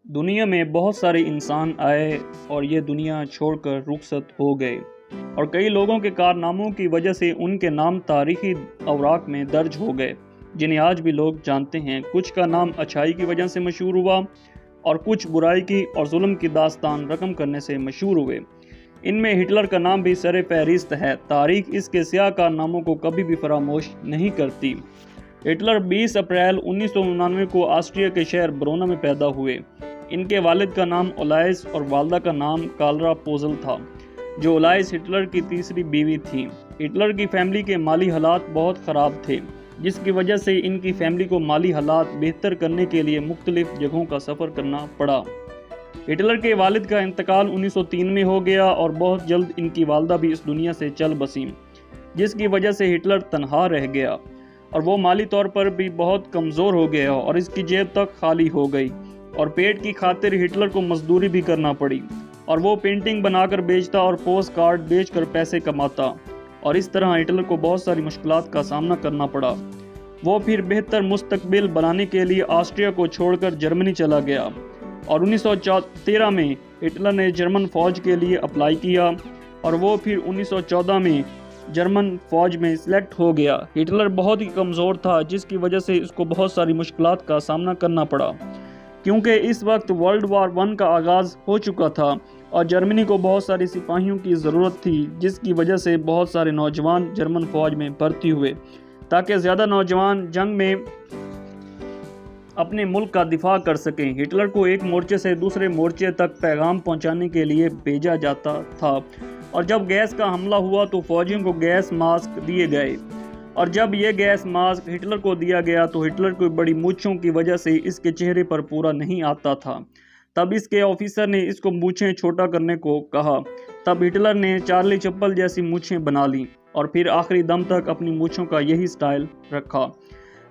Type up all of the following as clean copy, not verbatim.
دنیا میں بہت سارے انسان آئے اور یہ دنیا چھوڑ کر رخصت ہو گئے، اور کئی لوگوں کے کارناموں کی وجہ سے ان کے نام تاریخی اوراق میں درج ہو گئے، جنہیں آج بھی لوگ جانتے ہیں۔ کچھ کا نام اچھائی کی وجہ سے مشہور ہوا اور کچھ برائی کی اور ظلم کی داستان رقم کرنے سے مشہور ہوئے۔ ان میں ہٹلر کا نام بھی سر فہرست ہے۔ تاریخ اس کے سیاہ کارناموں کو کبھی بھی فراموش نہیں کرتی۔ ہٹلر 20 اپریل 1999 کو آسٹریا کے شہر برونا میں پیدا ہوئے۔ ان کے والد کا نام اولائس اور والدہ کا نام کالرا پوزل تھا، جو اولائس ہٹلر کی تیسری بیوی تھیں۔ ہٹلر کی فیملی کے مالی حالات بہت خراب تھے، جس کی وجہ سے ان کی فیملی کو مالی حالات بہتر کرنے کے لیے مختلف جگہوں کا سفر کرنا پڑا۔ ہٹلر کے والد کا انتقال 1903 میں ہو گیا اور بہت جلد ان کی والدہ بھی اس دنیا سے چل بسیں، جس کی وجہ سے ہٹلر تنہا رہ گیا اور وہ مالی طور پر بھی بہت کمزور ہو گیا اور اس کی جیب تک خالی ہو گئی، اور پیٹ کی خاطر ہٹلر کو مزدوری بھی کرنا پڑی، اور وہ پینٹنگ بنا کر بیچتا اور پوسٹ کارڈ بیچ کر پیسے کماتا، اور اس طرح ہٹلر کو بہت ساری مشکلات کا سامنا کرنا پڑا۔ وہ پھر بہتر مستقبل بنانے کے لیے آسٹریا کو چھوڑ کر جرمنی چلا گیا، اور 1913 میں ہٹلر نے جرمن فوج کے لیے اپلائی کیا، اور وہ پھر 1914 میں جرمن فوج میں سلیکٹ ہو گیا۔ ہٹلر بہت ہی کمزور تھا، جس کی وجہ سے اس کو بہت ساری مشکلات کا سامنا کرنا پڑا، کیونکہ اس وقت ورلڈ وار 1 کا آغاز ہو چکا تھا اور جرمنی کو بہت سارے سپاہیوں کی ضرورت تھی، جس کی وجہ سے بہت سارے نوجوان جرمن فوج میں بھرتی ہوئے تاکہ زیادہ نوجوان جنگ میں اپنے ملک کا دفاع کر سکیں۔ ہٹلر کو ایک مورچے سے دوسرے مورچے تک پیغام پہنچانے کے لیے بھیجا جاتا تھا، اور جب گیس کا حملہ ہوا تو فوجیوں کو گیس ماسک دیے گئے، اور جب یہ گیس ماسک ہٹلر کو دیا گیا تو ہٹلر کو بڑی مونچھوں کی وجہ سے اس کے چہرے پر پورا نہیں آتا تھا۔ تب اس کے آفیسر نے اس کو مونچھیں چھوٹا کرنے کو کہا۔ تب ہٹلر نے چارلی چپل جیسی مونچھیں بنا لیں اور پھر آخری دم تک اپنی مونچھوں کا یہی سٹائل رکھا۔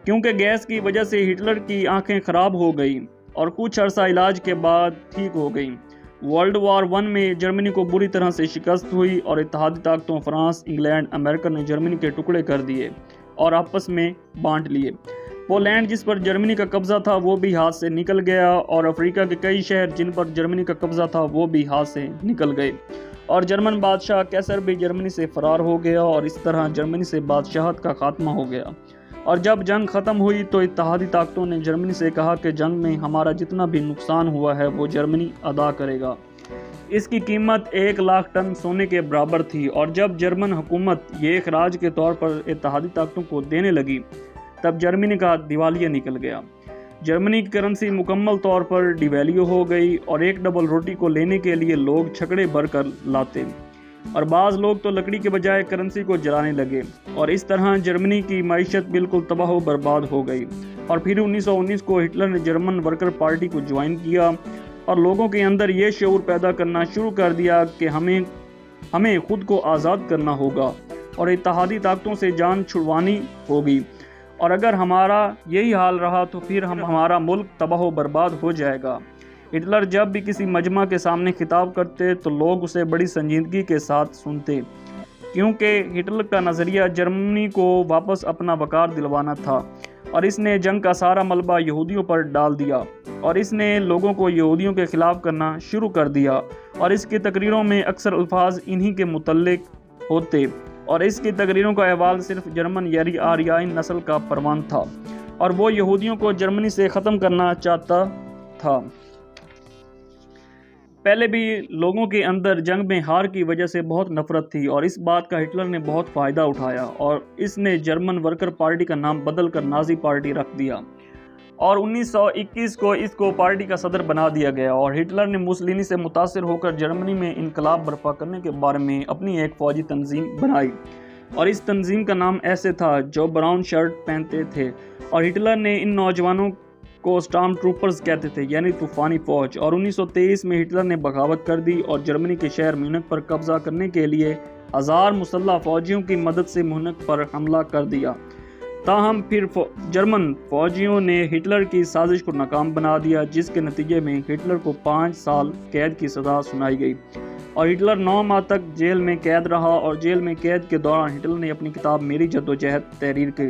کیونکہ گیس کی وجہ سے ہٹلر کی آنکھیں خراب ہو گئیں اور کچھ عرصہ علاج کے بعد ٹھیک ہو گئیں۔ ورلڈ وار 1 میں جرمنی کو بری طرح سے شکست ہوئی اور اتحادی طاقتوں فرانس، انگلینڈ، امریکہ نے جرمنی کے ٹکڑے کر دیے اور آپس میں بانٹ لیے۔ پولینڈ، جس پر جرمنی کا قبضہ تھا، وہ بھی ہاتھ سے نکل گیا، اور افریقہ کے کئی شہر جن پر جرمنی کا قبضہ تھا وہ بھی ہاتھ سے نکل گئے، اور جرمن بادشاہ کیسر بھی جرمنی سے فرار ہو گیا، اور اس طرح جرمنی سے بادشاہت کا خاتمہ ہو گیا۔ اور جب جنگ ختم ہوئی تو اتحادی طاقتوں نے جرمنی سے کہا کہ جنگ میں ہمارا جتنا بھی نقصان ہوا ہے وہ جرمنی ادا کرے گا۔ اس کی قیمت 1,00,000 ٹن سونے کے برابر تھی، اور جب جرمن حکومت یہ خراج کے طور پر اتحادی طاقتوں کو دینے لگی تب جرمنی کا دیوالیہ نکل گیا۔ جرمنی کی کرنسی مکمل طور پر ڈیویلیو ہو گئی، اور ایک ڈبل روٹی کو لینے کے لیے لوگ چھکڑے بھر کر لاتے، اور بعض لوگ تو لکڑی کے بجائے کرنسی کو جلانے لگے، اور اس طرح جرمنی کی معیشت بالکل تباہ و برباد ہو گئی۔ اور پھر 1919 کو ہٹلر نے جرمن ورکر پارٹی کو جوائن کیا اور لوگوں کے اندر یہ شعور پیدا کرنا شروع کر دیا کہ ہمیں خود کو آزاد کرنا ہوگا اور اتحادی طاقتوں سے جان چھڑوانی ہوگی، اور اگر ہمارا یہی حال رہا تو پھر ہمارا ملک تباہ و برباد ہو جائے گا۔ ہٹلر جب بھی کسی مجمع کے سامنے خطاب کرتے تو لوگ اسے بڑی سنجیدگی کے ساتھ سنتے، کیونکہ ہٹلر کا نظریہ جرمنی کو واپس اپنا وقار دلوانا تھا، اور اس نے جنگ کا سارا ملبہ یہودیوں پر ڈال دیا، اور اس نے لوگوں کو یہودیوں کے خلاف کرنا شروع کر دیا، اور اس کی تقریروں میں اکثر الفاظ انہی کے متعلق ہوتے، اور اس کی تقریروں کا احوال صرف جرمن یاری آریائی نسل کا پروان تھا، اور وہ یہودیوں کو جرمنی سے ختم کرنا چاہتا تھا۔ پہلے بھی لوگوں کے اندر جنگ میں ہار کی وجہ سے بہت نفرت تھی، اور اس بات کا ہٹلر نے بہت فائدہ اٹھایا، اور اس نے جرمن ورکر پارٹی کا نام بدل کر نازی پارٹی رکھ دیا، اور 1921 کو اس کو پارٹی کا صدر بنا دیا گیا۔ اور ہٹلر نے موسولینی سے متاثر ہو کر جرمنی میں انقلاب برپا کرنے کے بارے میں اپنی ایک فوجی تنظیم بنائی، اور اس تنظیم کا نام ایسے تھا جو براؤن شرٹ پہنتے تھے، اور ہٹلر نے ان نوجوانوں کو اسٹارم ٹروپرز کہتے تھے، یعنی طوفانی فوج۔ اور 1923 میں ہٹلر نے بغاوت کر دی اور جرمنی کے شہر میونخ پر قبضہ کرنے کے لیے 1000 مسلح فوجیوں کی مدد سے میونخ پر حملہ کر دیا۔ تاہم پھر جرمن فوجیوں نے ہٹلر کی سازش کو ناکام بنا دیا، جس کے نتیجے میں ہٹلر کو 5 سال قید کی سزا سنائی گئی، اور ہٹلر 9 ماہ تک جیل میں قید رہا، اور جیل میں قید کے دوران ہٹلر نے اپنی کتاب میری جدوجہد تحریر کی۔